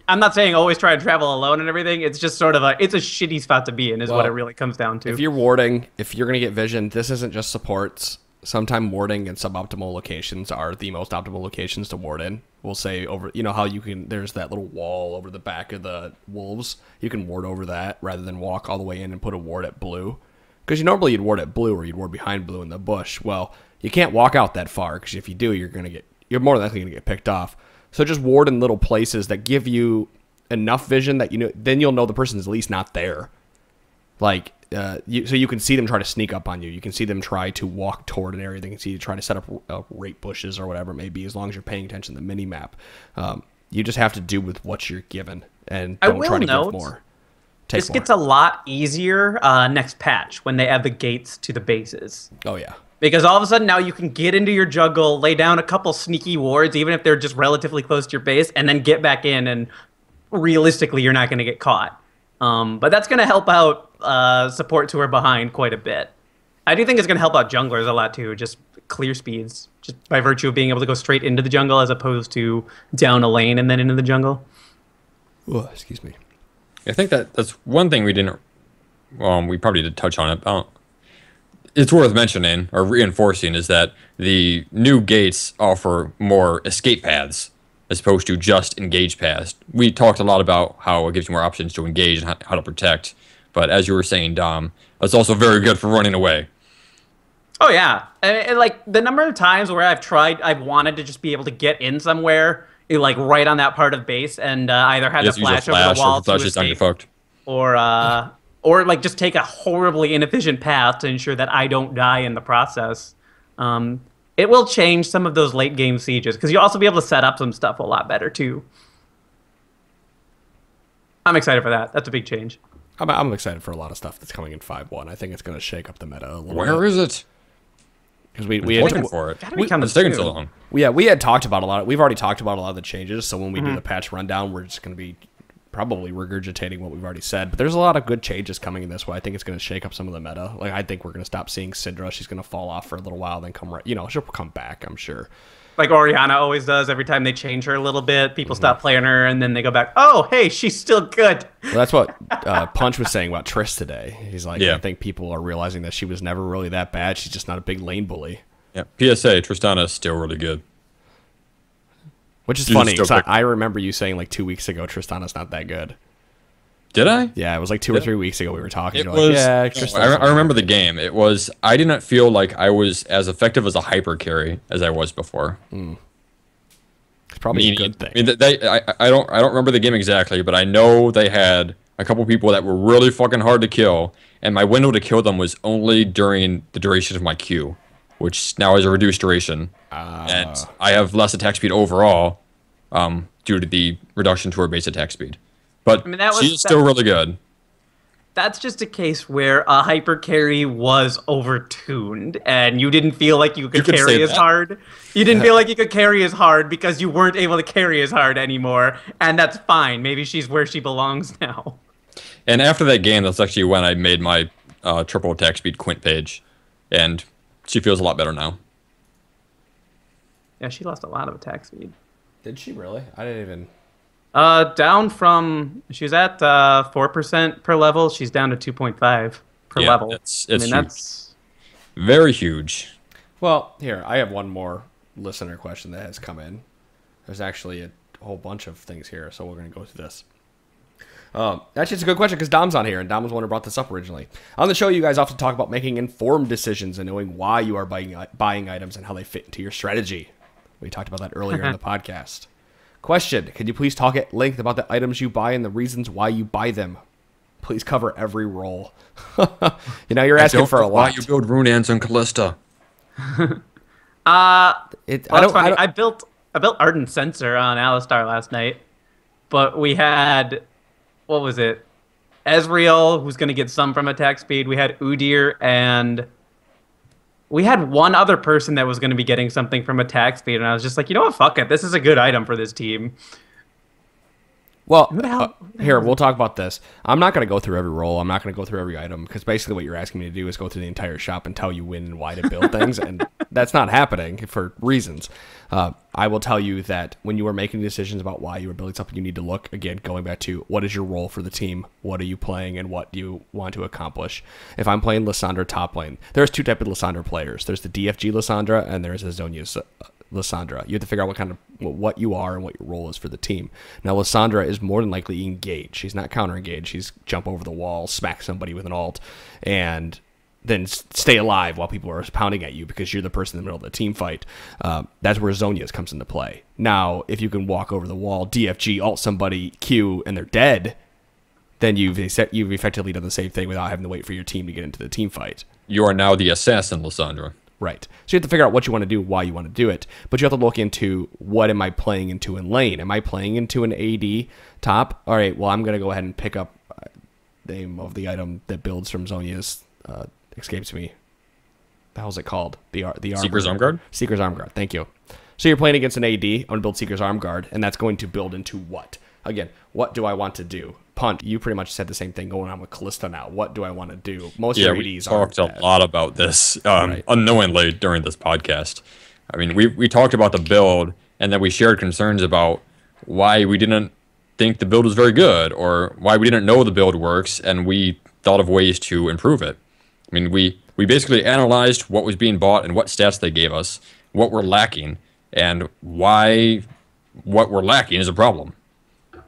I'm not saying always try and travel alone and everything. It's just sort of it's a shitty spot to be in is what it really comes down to. If you're warding, if you're going to get vision, this isn't just supports. Sometimes warding and suboptimal locations are the most optimal locations to ward in. We'll say over, how you can, there's that little wall over the back of the wolves. You can ward over that rather than walk all the way in and put a ward at blue. Because normally you'd ward at blue or you'd ward behind blue in the bush. Well, you can't walk out that far because if you do, you're more than likely going to get picked off. So just ward in little places that give you enough vision that then you'll know the person's at least not there. So you can see them try to sneak up on you. You can see them try to walk toward an area. They can see you try to set up rape bushes or whatever it may be, as long as you're paying attention to the mini map. You just have to do with what you're given, and don't try to give more. This gets a lot easier next patch when they add the gates to the bases. Oh yeah. Because all of a sudden now you can get into your jungle, lay down a couple sneaky wards, even if they're just relatively close to your base, and then get back in, and realistically you're not going to get caught. But that's going to help out supports who are behind quite a bit. I do think it's going to help out junglers a lot too, just clear speeds, just by virtue of being able to go straight into the jungle as opposed to down a lane and then into the jungle. Oh, excuse me. I think that's one thing we didn't, we probably did touch on it. It's worth mentioning or reinforcing is that the new gates offer more escape paths as opposed to just engage paths. We talked a lot about how it gives you more options to engage and how to protect, but as you were saying, Dom, it's also very good for running away. Oh yeah, and the number of times where I've wanted to just be able to get in somewhere, right on that part of base, and either had to flash over the wall to escape, or just take a horribly inefficient path to ensure that I don't die in the process. It will change some of those late game sieges because you'll also be able to set up some stuff a lot better too. I'm excited for that. That's a big change. I'm excited for a lot of stuff that's coming in 5.1. I think it's going to shake up the meta a little bit. Where is it? Because we had looking for it. It's taking so long. We had talked about a lot. We've already talked about a lot of the changes. So when we do the patch rundown, we're just going to be probably regurgitating what we've already said. But there's a lot of good changes coming in this way. I think it's going to shake up some of the meta. I think we're going to stop seeing Syndra. She's going to fall off for a little while, then she'll come back, I'm sure. Like Orianna always does. Every time they change her a little bit, people stop playing her, and then they go back, oh, hey, she's still good. Well, that's what Punch was saying about Triss today. He's like, yeah. I think people are realizing that she was never really that bad. She's just not a big lane bully. Yeah. PSA, Tristana is still really good. Which is funny, because I remember you saying 2 weeks ago, Tristana's not that good. Did I? Yeah, it was 2 or 3 weeks ago we were talking. It was, Tristana's I remember the game. It was, I did not feel like I was as effective as a hyper carry as I was before. It's probably a good thing. I don't remember the game exactly, but I know they had a couple people that were really fucking hard to kill, and my window to kill them was only during the duration of my Q, which now is a reduced duration. And I have less attack speed overall due to the reduction to her base attack speed. But she's still really good. That's just a case where a hyper carry was overtuned, and you didn't feel like you could carry as hard. You didn't feel like you could carry as hard because you weren't able to carry as hard anymore, and that's fine. Maybe she's where she belongs now. And after that game, that's actually when I made my triple attack speed quint page, and she feels a lot better now. Yeah, she lost a lot of attack speed. Did she really? I didn't even... down from, she was at 4% per level. She's down to 2.5 per level. It's huge. That's very huge. Well, here, I have one more listener question that has come in. There's actually a whole bunch of things here, so we're going to go through this. That's just a good question because Dom's on here, and Dom was the one who brought this up originally. On the show, you guys often talk about making informed decisions and knowing why you are buying items and how they fit into your strategy. We talked about that earlier in the podcast. Question, could you please talk at length about the items you buy and the reasons why you buy them? Please cover every role. You're asking for a lot. Why you build Runaans on Kalista? I built Ardent Sensor on Alistar last night, but we had, what was it? Ezreal, who's going to get some from attack speed. We had Udyr, and we had one other person that was going to be getting something from attack speed, and I was just like, you know what, fuck it. This is a good item for this team. Well, here, we'll talk about this. I'm not going to go through every role. I'm not going to go through every item, because basically what you're asking me to do is go through the entire shop and tell you when and why to build things, and that's not happening for reasons. I will tell you that when you are making decisions about why you are building something, you need to look, again, going back to what is your role for the team, what are you playing, and what do you want to accomplish. If I'm playing Lissandra top lane, there's two types of Lissandra players. There's the DFG Lissandra, and there's a Zhonya's Lissandra. You have to figure out what you are and what your role is for the team. Now, Lissandra is more than likely engaged. She's not counter-engaged. She's jump over the wall, smack somebody with an ult, and then stay alive while people are pounding at you because you're the person in the middle of the team fight. That's where Zhonya's comes into play. Now, if you can walk over the wall, DFG, ult somebody, Q, and they're dead, then you've effectively done the same thing without having to wait for your team to get into the team fight. You are now the assassin, Lissandra. Right. So you have to figure out what you want to do, why you want to do it. But you have to look into what am I playing into in lane? Am I playing into an AD top? All right, well, I'm going to go ahead and pick up the name of the item that builds from Zhonya's, escapes me. The hell's it called? The Seeker's Arm Guard? Seeker's Arm Guard, thank you. So you're playing against an AD. I'm going to build Seeker's Arm Guard, and that's going to build into what? Again, what do I want to do? Punt, you pretty much said the same thing going on with Kalista now. What do I want to do? Most of we ADs talked a lot about this unknowingly during this podcast. I mean, we talked about the build, and then we shared concerns about why we didn't think the build was very good, or why we didn't know the build works, and we thought of ways to improve it. I mean, we basically analyzed what was being bought and what stats they gave us, what we're lacking, and why what we're lacking is a problem.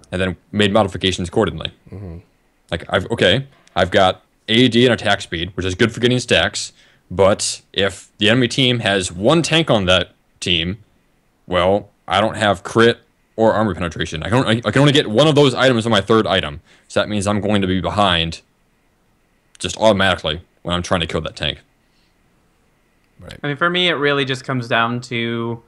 And then made modifications accordingly. Mm-hmm. Like, I've got AD and attack speed, which is good for getting stacks, but if the enemy team has one tank on that team, well, I don't have crit or armor penetration. I can only get one of those items on my third item, so that means I'm going to be behind just automatically when I'm trying to kill that tank. Right. I mean, for me, it really just comes down to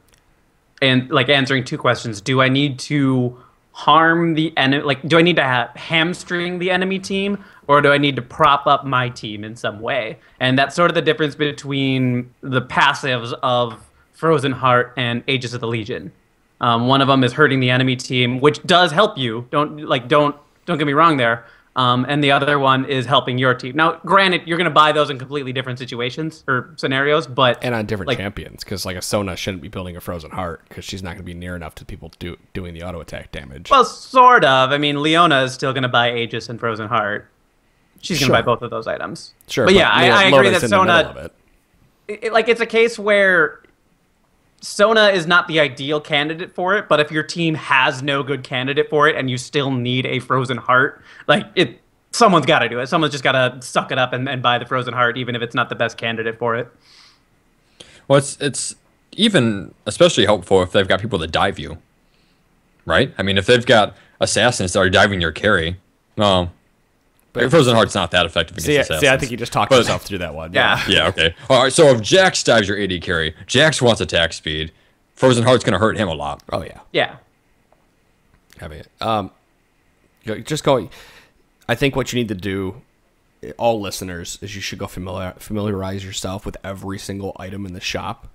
answering two questions. Do I need to harm the enemy? Like, do I need to hamstring the enemy team, or do I need to prop up my team in some way? And that's sort of the difference between the passives of Frozen Heart and Aegis of the Legion. One of them is hurting the enemy team, which does help you. Don't get me wrong there. And the other one is helping your team. Now, granted, you're going to buy those in completely different situations or scenarios, but and on different champions, because like a Sona shouldn't be building a Frozen Heart because she's not going to be near enough to people doing the auto attack damage. Well, sort of. I mean, Leona is still going to buy Aegis and Frozen Heart. She's going to buy both of those items. Sure, but yeah, I agree that Sona. It's a case where Sona is not the ideal candidate for it, but if your team has no good candidate for it and you still need a Frozen Heart, someone's got to do it. Someone's just got to suck it up and buy the Frozen Heart, even if it's not the best candidate for it. Well, it's even especially helpful if they've got people that dive you, right? I mean, if they've got assassins that are diving your carry, well, Frozen Heart's not that effective against assassins. See, I think you just talked yourself through that one. Yeah. Yeah, okay. All right, so if Jax dives your AD carry, Jax wants attack speed, Frozen Heart's going to hurt him a lot. Oh, yeah. Yeah. Just going... I think what you need to do, all listeners, is you should go familiarize yourself with every single item in the shop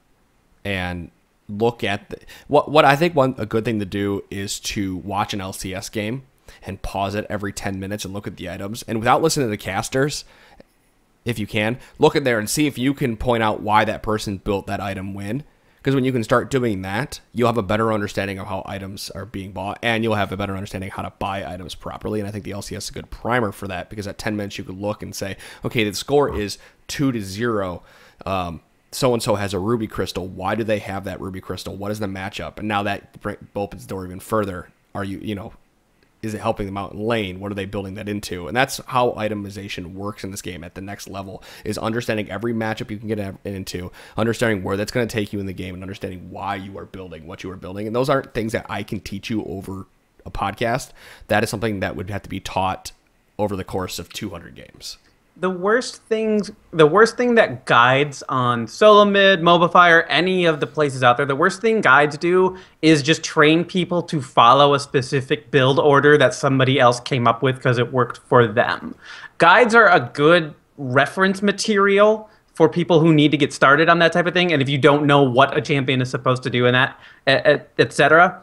and look at... What I think a good thing to do is to watch an LCS game and pause it every 10 minutes and look at the items. And without listening to the casters, if you can, look in there and see if you can point out why that person built that item when. Because when you can start doing that, you'll have a better understanding of how items are being bought, and you'll have a better understanding of how to buy items properly. And I think the LCS is a good primer for that, because at 10 minutes you could look and say, okay, the score is 2-0. So-and-so has a ruby crystal. Why do they have that ruby crystal? What is the matchup? And now that opens the door even further. Are you Is it helping them out in lane? What are they building that into? And that's how itemization works in this game at the next level, is understanding every matchup you can get into, understanding where that's going to take you in the game, and understanding why you are building what you are building. And those aren't things that I can teach you over a podcast. That is something that would have to be taught over the course of 200 games. The worst thing that guides on solo mid, mobile fire, any of the places out there, the worst thing guides do is just train people to follow a specific build order that somebody else came up with because it worked for them. Guides are a good reference material for people who need to get started on that type of thing, and if you don't know what a champion is supposed to do in that, etc.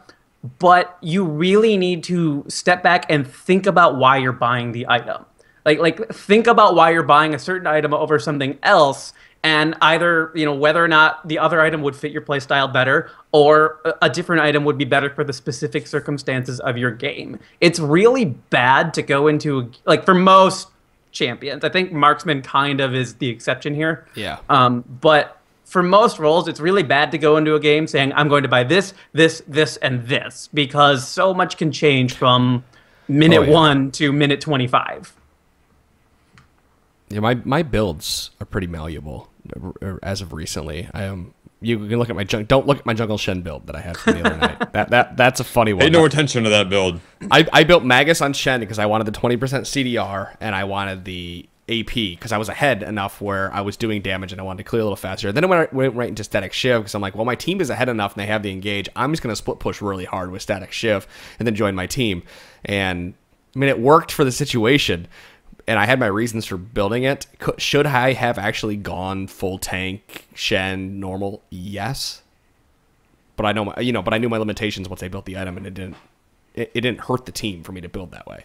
But you really need to step back and think about why you're buying the item. Like think about why you're buying a certain item over something else, and either, you know, whether or not the other item would fit your playstyle better, or a different item would be better for the specific circumstances of your game. It's really bad to go into, like, for most champions. I think marksman kind of is the exception here. Yeah. But for most roles, it's really bad to go into a game saying, I'm going to buy this, this, this, and this, because so much can change from minute 1 to minute 25. Yeah, my builds are pretty malleable as of recently. You can look at my don't look at my jungle Shen build that I had from the other night. That's a funny one. Pay no attention to that build. I built Magus on Shen because I wanted the 20% CDR and I wanted the AP because I was ahead enough where I was doing damage and I wanted to clear a little faster. Then I went right into static Shiv because I'm like, well, my team is ahead enough and they have the engage. I'm just going to split push really hard with static Shiv and then join my team. And I mean, it worked for the situation. And I had my reasons for building it. Should I have actually gone full tank, Shen, normal? Yes. But I know but I knew my limitations once I built the item, and it didn't hurt the team for me to build that way.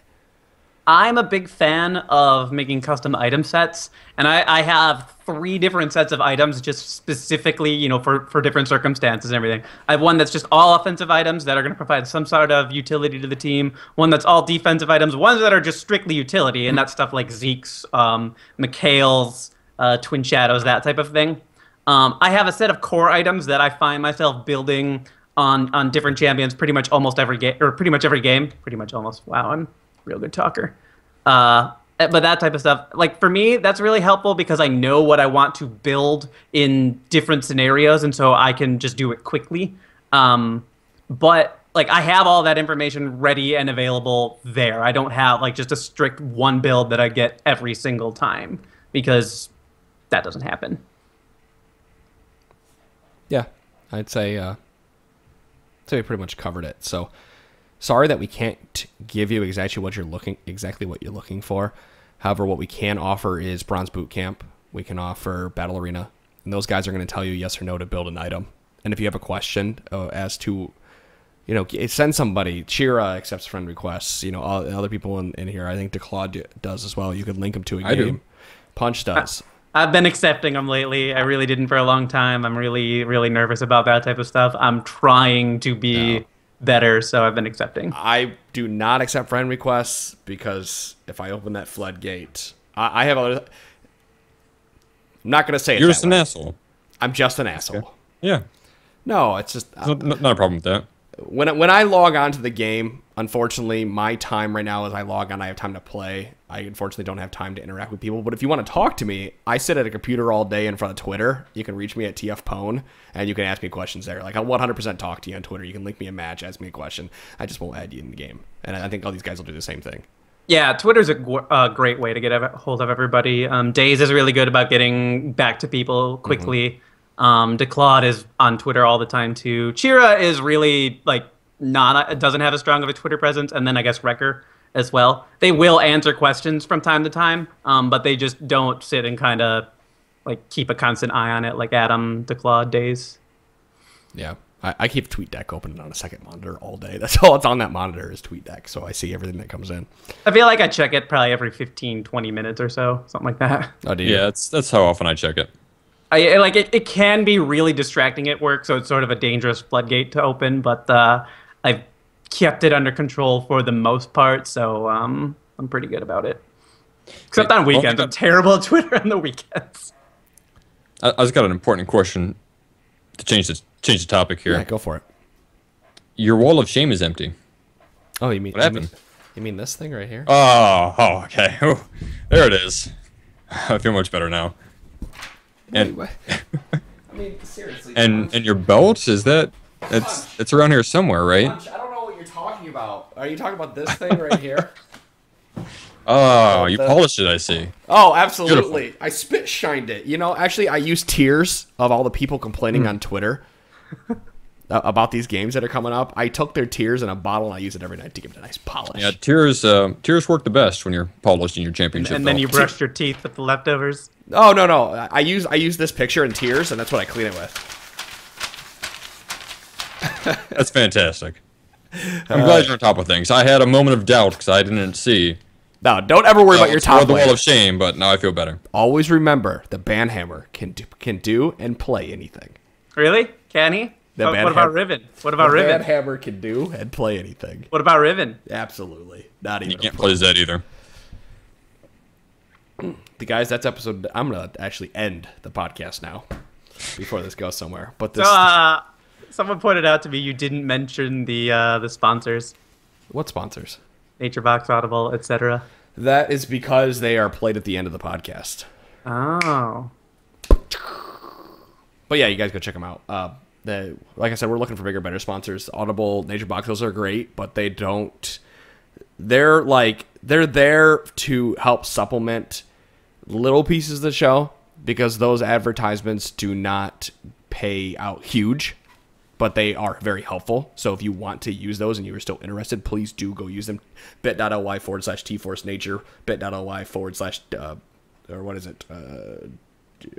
I'm a big fan of making custom item sets, and I have 3 different sets of items just specifically, you know, for different circumstances and everything. I have one that's just all offensive items that are going to provide some sort of utility to the team, one that's all defensive items, ones that are just strictly utility, and that's stuff like Zeke's, Mikhail's, Twin Shadows, that type of thing. I have a set of core items that I find myself building on different champions pretty much every game. Wow, I'm a real good talker. But that type of stuff, like, for me, that's really helpful because I know what I want to build in different scenarios, and so I can just do it quickly. But, like, I have all that information ready and available there. I don't have, like, just a strict one build that I get every single time, because that doesn't happen. Yeah, I'd say we pretty much covered it. So sorry that we can't give you exactly what you're looking for. However, what we can offer is Bronze Boot Camp. We can offer Battle Arena, and those guys are going to tell you yes or no to build an item. And if you have a question as to, you know, send somebody. Chira accepts friend requests. You know, all other people in here. I think DeClaude does as well. You could link them to a game. Do. Punch does. I've been accepting them lately. I really didn't for a long time. I'm really, really nervous about that type of stuff. I'm trying to be better, so I've been accepting. I do not accept friend requests because if I open that floodgate, I have other. I'm not going to say it. You're just an asshole. I'm just an asshole. Okay. Yeah. No, it's just Not a problem with that. When I log on to the game, unfortunately, my time right now is I log on, I have time to play. I unfortunately don't have time to interact with people. But if you want to talk to me, I sit at a computer all day in front of Twitter. You can reach me at tfpone, and you can ask me questions there. Like, I'll 100% talk to you on Twitter. You can link me a match, ask me a question. I just won't add you in the game. And I think all these guys will do the same thing. Yeah, Twitter's a great way to get a hold of everybody. Daze is really good about getting back to people quickly. DeClaude is on Twitter all the time too. Chira is really, like, doesn't have as strong of a Twitter presence, and then I guess Wrecker as well. They will answer questions from time to time, but they just don't sit and kind of, like, keep a constant eye on it like Adam, DeClaude, Daze. Yeah, I keep TweetDeck open on a second monitor all day. That's all it's on that monitor is TweetDeck, so I see everything that comes in. I feel like I check it probably every 15, 20 minutes or so, something like that. Oh, do you? Yeah, that's how often I check it. It can be really distracting at work, so it's sort of a dangerous floodgate to open, but I've kept it under control for the most part, so I'm pretty good about it. Except on weekends. I'm terrible at Twitter on the weekends. I just got an important question to change the topic here. Yeah, go for it. Your wall of shame is empty. Oh, you mean what happened? You mean this thing right here? Oh, okay. Ooh, there it is. I feel much better now. And I mean, seriously. and your belt, is that it's around here somewhere, right? Punch, I don't know what you're talking about. Are you talking about this thing right here? Oh, you polished it, I see. Oh, absolutely. Beautiful. I spit shined it. You know, actually, I used tears of all the people complaining on Twitter about these games that are coming up. I took their tears in a bottle and I use it every night to give it a nice polish. Yeah, tears work the best when you're polishing your championship And then belt. you brushed your teeth with the leftovers. Oh, no. I use this picture in tears, and that's what I clean it with. That's fantastic. I'm glad you're on top of things. I had a moment of doubt because I didn't see. No, don't ever worry about your top the wall layer. of shame, but now I feel better. Always remember, the banhammer can do and play anything. Really? Can he? What about Riven? What about Riven? The banhammer can do and play anything. What about Riven? Absolutely. Not even. You can't play Zed either. The guys, that's episode. I'm gonna actually end the podcast now before this goes somewhere. But this. So, someone pointed out to me you didn't mention the sponsors, What sponsors? NatureBox, Audible, etc. That is because they are played at the end of the podcast. Oh. But yeah, you guys go check them out. Like I said, we're looking for bigger, better sponsors. Audible, NatureBox, those are great, but they don't. They're there to help supplement little pieces of the show because those advertisements do not pay out huge, but they are very helpful. So if you want to use those and you are still interested, please do go use them. bit.ly/tforce nature, bit.ly/ or what is it?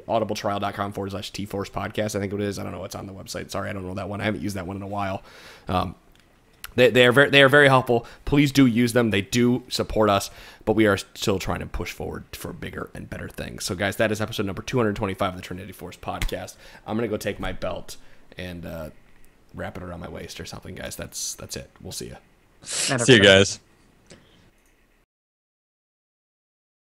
audibletrial.com/tforce podcast. I think it is. I don't know. It's on the website. Sorry, I don't know that one. I haven't used that one in a while. They are very helpful. Please do use them. They do support us, but we are still trying to push forward for bigger and better things. So guys, that is episode number 225 of the Trinity Force podcast. I'm gonna go take my belt and wrap it around my waist or something, guys. That's it. We'll see you. See you guys.